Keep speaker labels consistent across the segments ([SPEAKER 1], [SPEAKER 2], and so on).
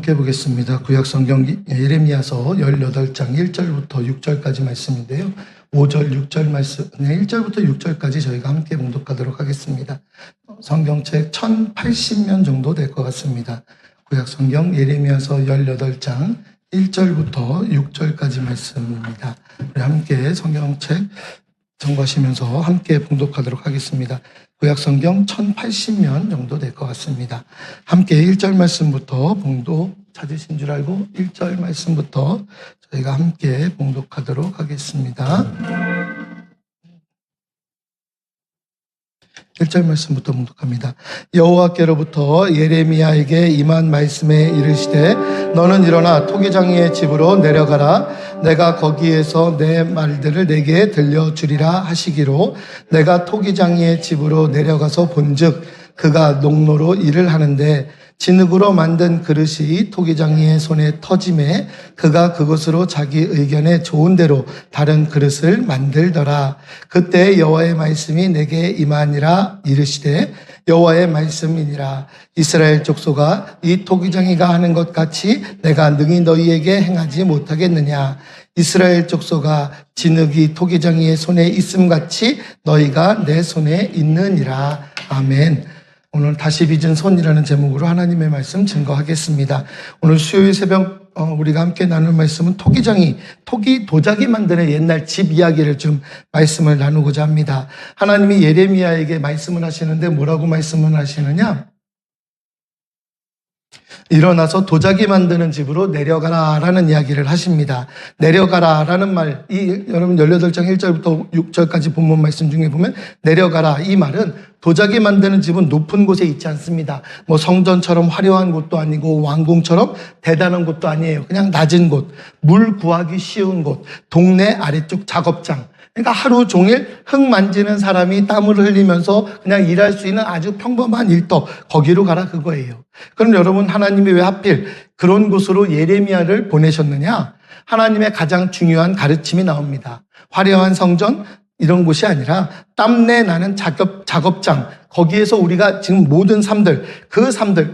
[SPEAKER 1] 함께 보겠습니다. 구약성경 예레미야서 18장 1절부터 6절까지 말씀인데요. 5절, 6절 말씀, 1절부터 6절까지 저희가 함께 봉독하도록 하겠습니다. 성경책 1080면 정도 될 것 같습니다. 구약성경 예레미야서 18장 1절부터 6절까지 말씀입니다. 우리 함께 성경책 정보하시면서 함께 봉독하도록 하겠습니다. 구약성경 1080면 정도 될 것 같습니다. 함께 1절 말씀부터 봉독 찾으신 줄 알고 1절 말씀부터 저희가 함께 봉독하도록 하겠습니다. 1절 말씀부터 봉독합니다. 여호와께로부터 예레미야에게 임한 말씀에 이르시되 너는 일어나 토기장이의 집으로 내려가라. 내가 거기에서 내 말들을 내게 들려주리라 하시기로 내가 토기장이의 집으로 내려가서 본즉 그가 농로로 일을 하는데 진흙으로 만든 그릇이 토기장이의 손에 터짐에 그가 그것으로 자기 의견에 좋은 대로 다른 그릇을 만들더라. 그때 여호와의 말씀이 내게 임하니라. 이르시되 여호와의 말씀이니라. 이스라엘 족속아, 이 토기장이가 하는 것 같이 내가 능히 너희에게 행하지 못하겠느냐. 이스라엘 족속아, 진흙이 토기장이의 손에 있음같이 너희가 내 손에 있느니라. 아멘. 오늘 다시 빚은 손이라는 제목으로 하나님의 말씀 증거하겠습니다. 오늘 수요일 새벽 우리가 함께 나눌 말씀은 토기 도자기 만드는 옛날 집 이야기를 좀 말씀을 나누고자 합니다. 하나님이 예레미야에게 말씀을 하시는데 뭐라고 말씀을 하시느냐? 일어나서 도자기 만드는 집으로 내려가라 라는 이야기를 하십니다. 내려가라 라는 말, 여러분 18장 1절부터 6절까지 본문 말씀 중에 보면 내려가라, 이 말은 도자기 만드는 집은 높은 곳에 있지 않습니다. 뭐 성전처럼 화려한 곳도 아니고 왕궁처럼 대단한 곳도 아니에요. 그냥 낮은 곳, 물 구하기 쉬운 곳, 동네 아래쪽 작업장. 그러니까 하루 종일 흙 만지는 사람이 땀을 흘리면서 그냥 일할 수 있는 아주 평범한 일터, 거기로 가라 그거예요. 그럼 여러분, 하나님이 왜 하필 그런 곳으로 예레미야를 보내셨느냐? 하나님의 가장 중요한 가르침이 나옵니다. 화려한 성전 이런 곳이 아니라 땀내 나는 작업장, 거기에서 우리가 지금 모든 삶들,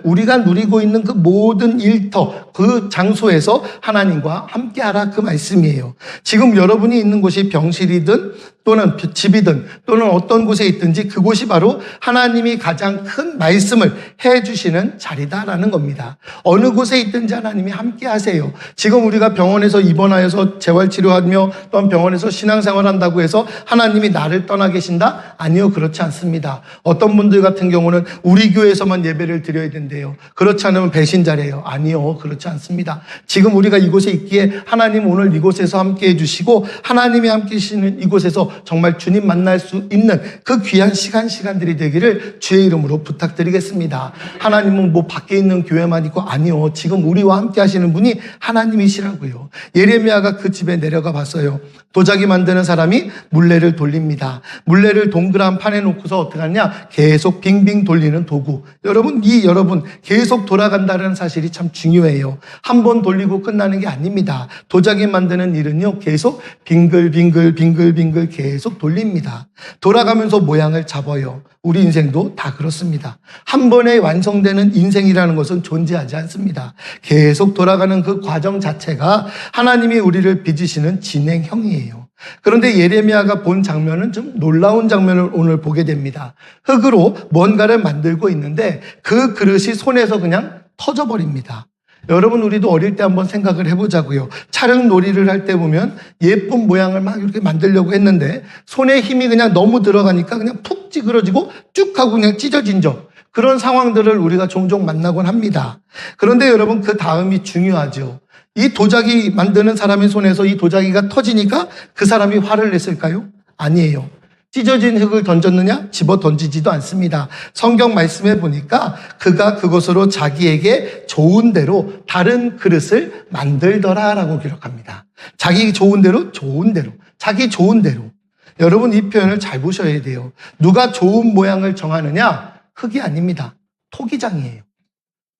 [SPEAKER 1] 우리가 누리고 있는 그 모든 일터, 그 장소에서 하나님과 함께하라, 그 말씀이에요. 지금 여러분이 있는 곳이 병실이든 또는 집이든 또는 어떤 곳에 있든지 그곳이 바로 하나님이 가장 큰 말씀을 해주시는 자리다라는 겁니다. 어느 곳에 있든지 하나님이 함께하세요. 지금 우리가 병원에서 입원하여서 재활치료하며 또는 병원에서 신앙생활한다고 해서 하나님이 나를 떠나 계신다? 아니요, 그렇지 않습니다. 어떤 분들 같은 경우는 우리 교회에서만 예배를 드려야 된대요. 그렇지 않으면 배신자래요. 아니요, 그렇지 않습니다. 지금 우리가 이곳에 있기에 하나님 오늘 이곳에서 함께해 주시고 하나님이 함께 계시는 이곳에서 정말 주님 만날 수 있는 그 귀한 시간들이 되기를 주의 이름으로 부탁드리겠습니다. 하나님은 뭐 밖에 있는 교회만 있고, 아니요, 지금 우리와 함께 하시는 분이 하나님이시라고요. 예레미야가 그 집에 내려가 봤어요. 도자기 만드는 사람이 물레를 돌립니다. 물레를 동그란 판에 놓고서 어떻게 하냐? 계속 빙빙 돌리는 도구. 여러분 계속 돌아간다는 사실이 참 중요해요. 한 번 돌리고 끝나는 게 아닙니다. 도자기 만드는 일은요, 계속 빙글빙글 계속 돌립니다. 돌아가면서 모양을 잡아요. 우리 인생도 다 그렇습니다. 한 번에 완성되는 인생이라는 것은 존재하지 않습니다. 계속 돌아가는 그 과정 자체가 하나님이 우리를 빚으시는 진행형이에요. 그런데 예레미야가 본 장면은 좀 놀라운 장면을 오늘 보게 됩니다. 흙으로 뭔가를 만들고 있는데 그 그릇이 손에서 그냥 터져버립니다. 여러분, 우리도 어릴 때 한번 생각을 해보자고요. 촬영 놀이를 할 때 보면 예쁜 모양을 막 이렇게 만들려고 했는데 손에 힘이 그냥 너무 들어가니까 그냥 푹 찌그러지고 쭉 하고 그냥 찢어진 적, 그런 상황들을 우리가 종종 만나곤 합니다. 그런데 여러분, 그 다음이 중요하죠. 이 도자기 만드는 사람의 손에서 이 도자기가 터지니까 그 사람이 화를 냈을까요? 아니에요. 찢어진 흙을 던졌느냐? 집어 던지지도 않습니다. 성경 말씀에 보니까 그가 그것으로 자기에게 좋은 대로 다른 그릇을 만들더라라고 기록합니다. 자기 좋은 대로, 자기 좋은 대로. 여러분, 이 표현을 잘 보셔야 돼요. 누가 좋은 모양을 정하느냐? 흙이 아닙니다. 토기장이에요.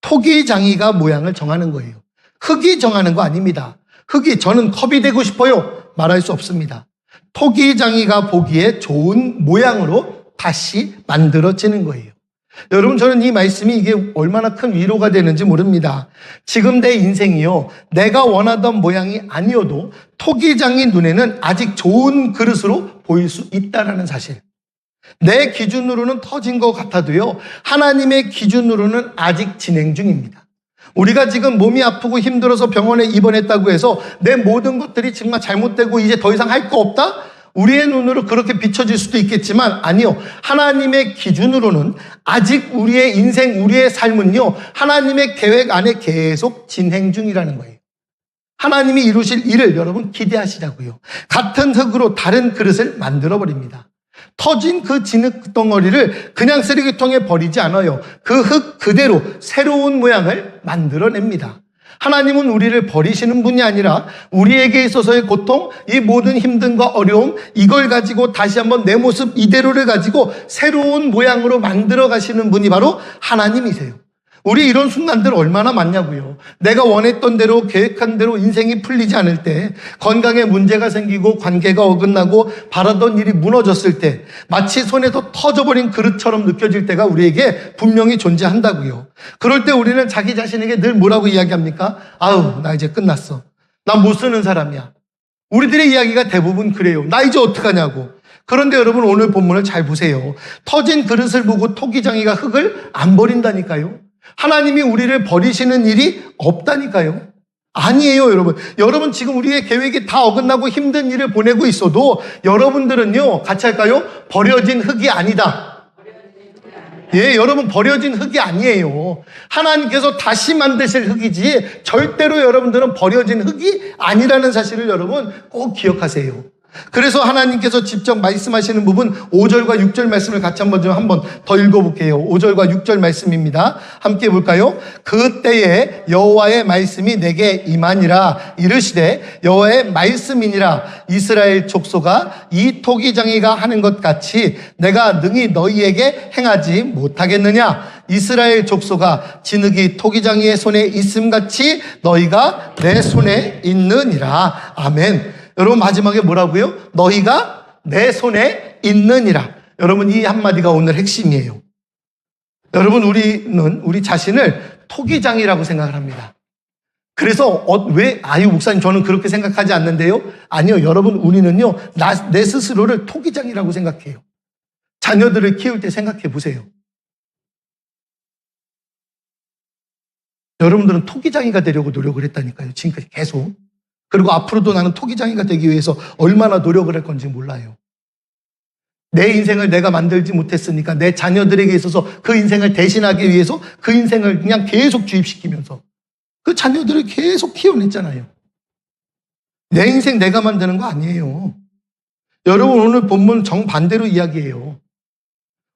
[SPEAKER 1] 토기장이가 모양을 정하는 거예요. 흙이 정하는 거 아닙니다. 흙이 저는 컵이 되고 싶어요 말할 수 없습니다. 토기장이가 보기에 좋은 모양으로 다시 만들어지는 거예요. 여러분, 저는 이 말씀이 이게 얼마나 큰 위로가 되는지 모릅니다. 지금 내 인생이요, 내가 원하던 모양이 아니어도 토기장의 눈에는 아직 좋은 그릇으로 보일 수 있다는 사실. 내 기준으로는 터진 것 같아도요, 하나님의 기준으로는 아직 진행 중입니다. 우리가 지금 몸이 아프고 힘들어서 병원에 입원했다고 해서 내 모든 것들이 정말 잘못되고 이제 더 이상 할 거 없다? 우리의 눈으로 그렇게 비춰질 수도 있겠지만 아니요. 하나님의 기준으로는 아직 우리의 인생, 우리의 삶은요, 하나님의 계획 안에 계속 진행 중이라는 거예요. 하나님이 이루실 일을 여러분 기대하시자고요. 같은 흙으로 다른 그릇을 만들어버립니다. 터진 그 진흙 덩어리를 그냥 쓰레기통에 버리지 않아요. 그 흙 그대로 새로운 모양을 만들어냅니다. 하나님은 우리를 버리시는 분이 아니라 우리에게 있어서의 고통, 이 모든 힘듦과 어려움, 이걸 가지고 다시 한번 내 모습 이대로를 가지고 새로운 모양으로 만들어 가시는 분이 바로 하나님이세요. 우리 이런 순간들 얼마나 많냐고요. 내가 원했던 대로 계획한 대로 인생이 풀리지 않을 때, 건강에 문제가 생기고 관계가 어긋나고 바라던 일이 무너졌을 때, 마치 손에서 터져버린 그릇처럼 느껴질 때가 우리에게 분명히 존재한다고요. 그럴 때 우리는 자기 자신에게 늘 뭐라고 이야기합니까? 아우, 나 이제 끝났어. 나 못 쓰는 사람이야. 우리들의 이야기가 대부분 그래요. 나 이제 어떡하냐고. 그런데 여러분, 오늘 본문을 잘 보세요. 터진 그릇을 보고 토기장이가 흙을 안 버린다니까요. 하나님이 우리를 버리시는 일이 없다니까요. 아니에요, 여러분. 여러분, 지금 우리의 계획이 다 어긋나고 힘든 일을 보내고 있어도 여러분들은요, 같이 할까요? 버려진 흙이 아니다. 예, 여러분, 버려진 흙이 아니에요. 하나님께서 다시 만드실 흙이지 절대로 여러분들은 버려진 흙이 아니라는 사실을 여러분 꼭 기억하세요. 그래서 하나님께서 직접 말씀하시는 부분 5절과 6절 말씀을 같이 한번 더 읽어볼게요. 5절과 6절 말씀입니다. 함께 볼까요? 그때에 여호와의 말씀이 내게 임하니라. 이르시되 여호와의 말씀이니라. 이스라엘 족속아, 이 토기장이가 하는 것 같이 내가 능히 너희에게 행하지 못하겠느냐. 이스라엘 족속아, 진흙이 토기장이의 손에 있음같이 너희가 내 손에 있느니라. 아멘. 여러분, 마지막에 뭐라고요? 너희가 내 손에 있느니라. 여러분, 이 한마디가 오늘 핵심이에요. 여러분, 우리는 우리 자신을 토기장이라고 생각을 합니다. 그래서 목사님, 저는 그렇게 생각하지 않는데요. 아니요, 여러분, 우리는요, 내 스스로를 토기장이라고 생각해요. 자녀들을 키울 때 생각해 보세요. 여러분들은 토기장이가 되려고 노력을 했다니까요. 지금까지 계속. 그리고 앞으로도 나는 토기장이가 되기 위해서 얼마나 노력을 할 건지 몰라요. 내 인생을 내가 만들지 못했으니까 내 자녀들에게 있어서 그 인생을 대신하기 위해서 그 인생을 그냥 계속 주입시키면서 그 자녀들을 계속 키워냈잖아요. 내 인생 내가 만드는 거 아니에요. 여러분, 오늘 본문 정반대로 이야기해요.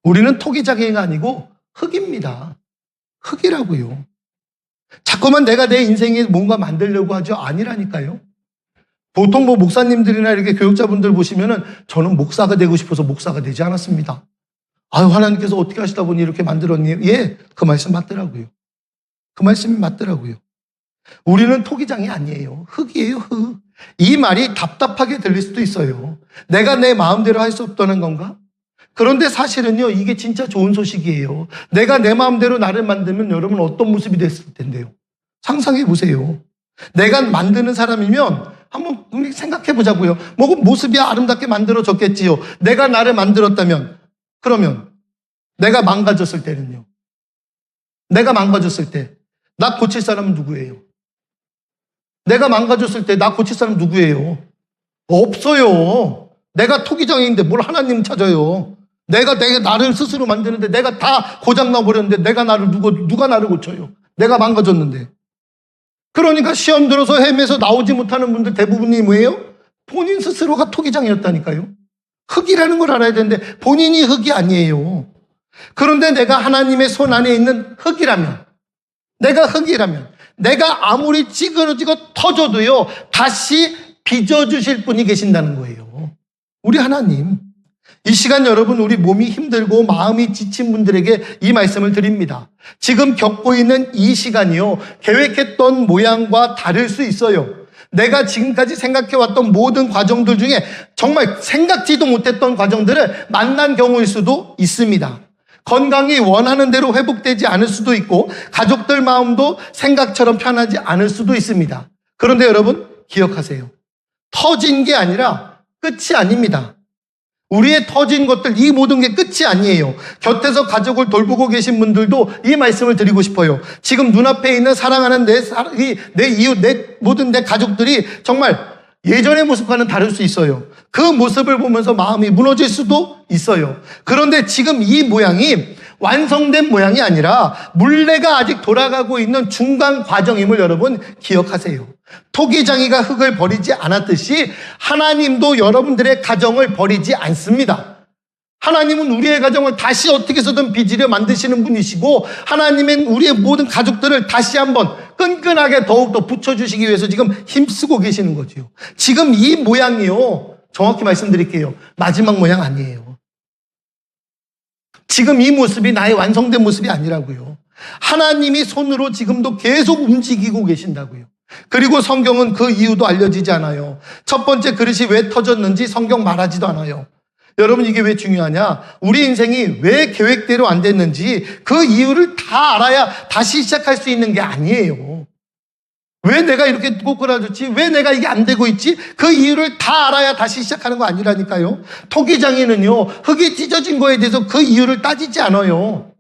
[SPEAKER 1] 우리는 토기장이가 아니고 흙입니다. 흙이라고요. 자꾸만 내가 내 인생에 뭔가 만들려고 하죠. 아니라니까요. 보통 목사님들이나 이렇게 교육자분들 보시면은 저는 목사가 되고 싶어서 목사가 되지 않았습니다. 아유, 하나님께서 어떻게 하시다 보니 이렇게 만들었니? 예, 그 말씀 맞더라고요. 그 말씀이 맞더라고요. 우리는 토기장이 아니에요. 흙이에요, 흙. 이 말이 답답하게 들릴 수도 있어요. 내가 내 마음대로 할 수 없다는 건가? 그런데 사실은요, 이게 진짜 좋은 소식이에요. 내가 내 마음대로 나를 만들면 여러분 어떤 모습이 됐을 텐데요. 상상해 보세요. 내가 만드는 사람이면 한번 우리 생각해 보자고요. 모습이 아름답게 만들어졌겠지요. 내가 나를 만들었다면, 그러면 내가 망가졌을 때는요. 내가 망가졌을 때 나 고칠 사람은 누구예요? 내가 망가졌을 때 나 고칠 사람 누구예요? 없어요. 내가 토기장인데 뭘 하나님 찾아요? 내가 나를 스스로 만드는데 내가 다 고장나 버렸는데 누가 나를 고쳐요? 내가 망가졌는데. 그러니까 시험 들어서 헤매서 나오지 못하는 분들 대부분이 뭐예요? 본인 스스로가 토기장이었다니까요. 흙이라는 걸 알아야 되는데 본인이 흙이 아니에요. 그런데 내가 하나님의 손 안에 있는 흙이라면, 내가 아무리 찌그러지고 터져도요, 다시 빚어주실 분이 계신다는 거예요. 우리 하나님. 이 시간 여러분, 우리 몸이 힘들고 마음이 지친 분들에게 이 말씀을 드립니다. 지금 겪고 있는 이 시간이요, 계획했던 모양과 다를 수 있어요. 내가 지금까지 생각해왔던 모든 과정들 중에 정말 생각지도 못했던 과정들을 만난 경우일 수도 있습니다. 건강이 원하는 대로 회복되지 않을 수도 있고 가족들 마음도 생각처럼 편하지 않을 수도 있습니다. 그런데 여러분 기억하세요. 터진 게 아니라 끝이 아닙니다. 우리의 터진 것들, 이 모든 게 끝이 아니에요. 곁에서 가족을 돌보고 계신 분들도 이 말씀을 드리고 싶어요. 지금 눈앞에 있는 사랑하는 내 이웃, 모든 내 가족들이 정말 예전의 모습과는 다를 수 있어요. 그 모습을 보면서 마음이 무너질 수도 있어요. 그런데 지금 이 모양이 완성된 모양이 아니라 물레가 아직 돌아가고 있는 중간 과정임을 여러분 기억하세요. 토기장이가 흙을 버리지 않았듯이 하나님도 여러분들의 가정을 버리지 않습니다. 하나님은 우리의 가정을 다시 어떻게 해서든 빚으려 만드시는 분이시고 하나님은 우리의 모든 가족들을 다시 한번 끈끈하게 더욱더 붙여주시기 위해서 지금 힘쓰고 계시는 거죠. 지금 이 모양이요, 정확히 말씀드릴게요, 마지막 모양 아니에요. 지금 이 모습이 나의 완성된 모습이 아니라고요. 하나님이 손으로 지금도 계속 움직이고 계신다고요. 그리고 성경은 그 이유도 알려지지 않아요. 첫 번째 그릇이 왜 터졌는지 성경 말하지도 않아요. 여러분 이게 왜 중요하냐? 우리 인생이 왜 계획대로 안 됐는지 그 이유를 다 알아야 다시 시작할 수 있는 게 아니에요. 왜 내가 이렇게 꼬꾸라졌지? 왜 내가 이게 안 되고 있지? 그 이유를 다 알아야 다시 시작하는 거 아니라니까요. 토기장이는요, 흙이 찢어진 거에 대해서 그 이유를 따지지 않아요.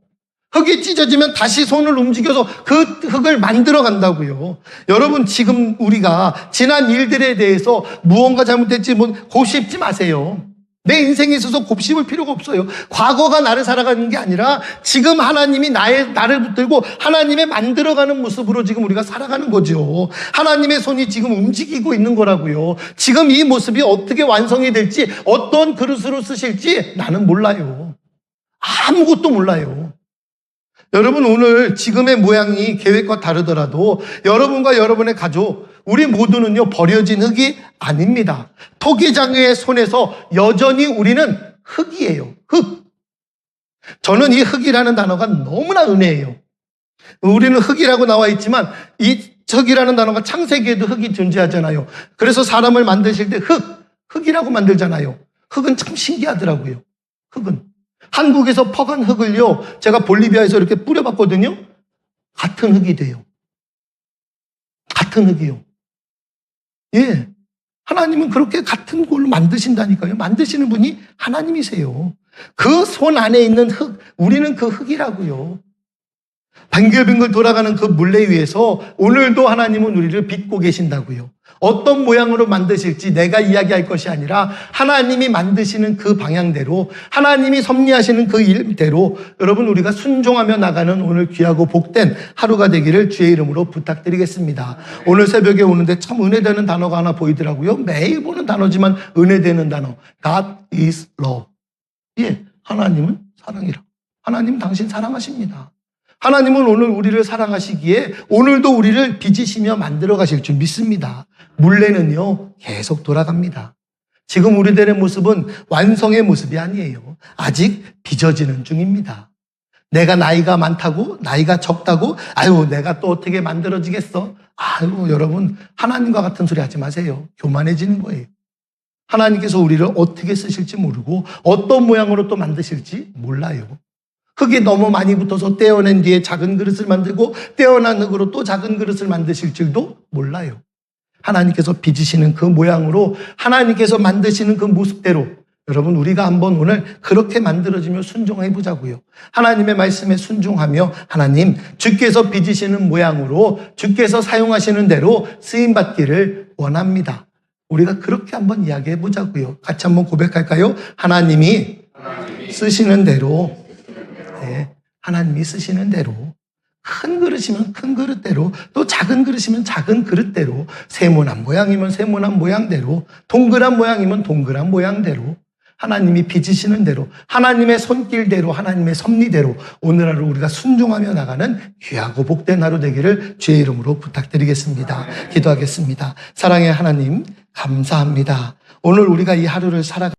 [SPEAKER 1] 흙이 찢어지면 다시 손을 움직여서 그 흙을 만들어 간다고요. 여러분 지금 우리가 지난 일들에 대해서 무언가 잘못됐지 곱씹지 마세요. 내 인생에 있어서 곱씹을 필요가 없어요. 과거가 나를 살아가는 게 아니라 지금 하나님이 나를 붙들고 하나님의 만들어가는 모습으로 지금 우리가 살아가는 거죠. 하나님의 손이 지금 움직이고 있는 거라고요. 지금 이 모습이 어떻게 완성이 될지, 어떤 그릇으로 쓰실지 나는 몰라요. 아무것도 몰라요. 여러분 오늘 지금의 모양이 계획과 다르더라도 여러분과 여러분의 가족, 우리 모두는요 버려진 흙이 아닙니다. 토기장의 손에서 여전히 우리는 흙이에요. 흙. 저는 이 흙이라는 단어가 너무나 은혜예요. 우리는 흙이라고 나와 있지만 이 흙이라는 단어가 창세기에도 흙이 존재하잖아요. 그래서 사람을 만드실 때 흙이라고 만들잖아요. 흙은 참 신기하더라고요. 흙은. 한국에서 퍼간 흙을요, 제가 볼리비아에서 이렇게 뿌려봤거든요. 같은 흙이 돼요. 같은 흙이요. 예. 하나님은 그렇게 같은 걸로 만드신다니까요. 만드시는 분이 하나님이세요. 그 손 안에 있는 흙, 우리는 그 흙이라고요. 뱅글뱅글 돌아가는 그 물레 위에서 오늘도 하나님은 우리를 빚고 계신다고요. 어떤 모양으로 만드실지 내가 이야기할 것이 아니라 하나님이 만드시는 그 방향대로, 하나님이 섭리하시는 그 일대로 여러분 우리가 순종하며 나가는 오늘 귀하고 복된 하루가 되기를 주의 이름으로 부탁드리겠습니다. 오늘 새벽에 오는데 참 은혜되는 단어가 하나 보이더라고요. 매일 보는 단어지만 은혜되는 단어, God is love. 예, 하나님은 사랑이라. 하나님은 당신 사랑하십니다. 하나님은 오늘 우리를 사랑하시기에 오늘도 우리를 빚으시며 만들어 가실 줄 믿습니다. 물레는요 계속 돌아갑니다. 지금 우리들의 모습은 완성의 모습이 아니에요. 아직 빚어지는 중입니다. 내가 나이가 많다고, 나이가 적다고, 아유 내가 또 어떻게 만들어지겠어? 아유 여러분 하나님과 같은 소리 하지 마세요. 교만해지는 거예요. 하나님께서 우리를 어떻게 쓰실지 모르고 어떤 모양으로 또 만드실지 몰라요. 흙이 너무 많이 붙어서 떼어낸 뒤에 작은 그릇을 만들고 떼어난 흙으로 또 작은 그릇을 만드실 줄도 몰라요. 하나님께서 빚으시는 그 모양으로, 하나님께서 만드시는 그 모습대로 여러분 우리가 한번 오늘 그렇게 만들어지며 순종해 보자고요. 하나님의 말씀에 순종하며 하나님 주께서 빚으시는 모양으로 주께서 사용하시는 대로 쓰임받기를 원합니다. 우리가 그렇게 한번 이야기해 보자고요. 같이 한번 고백할까요? 하나님이 쓰시는 대로, 네, 하나님이 쓰시는 대로, 큰 그릇이면 큰 그릇대로, 또 작은 그릇이면 작은 그릇대로, 세모난 모양이면 세모난 모양대로, 동그란 모양이면 동그란 모양대로, 하나님이 빚으시는 대로, 하나님의 손길대로, 하나님의 섭리대로 오늘 하루 우리가 순종하며 나가는 귀하고 복된 하루 되기를 주의 이름으로 부탁드리겠습니다. 기도하겠습니다. 사랑의 하나님 감사합니다. 오늘 우리가 이 하루를 살아가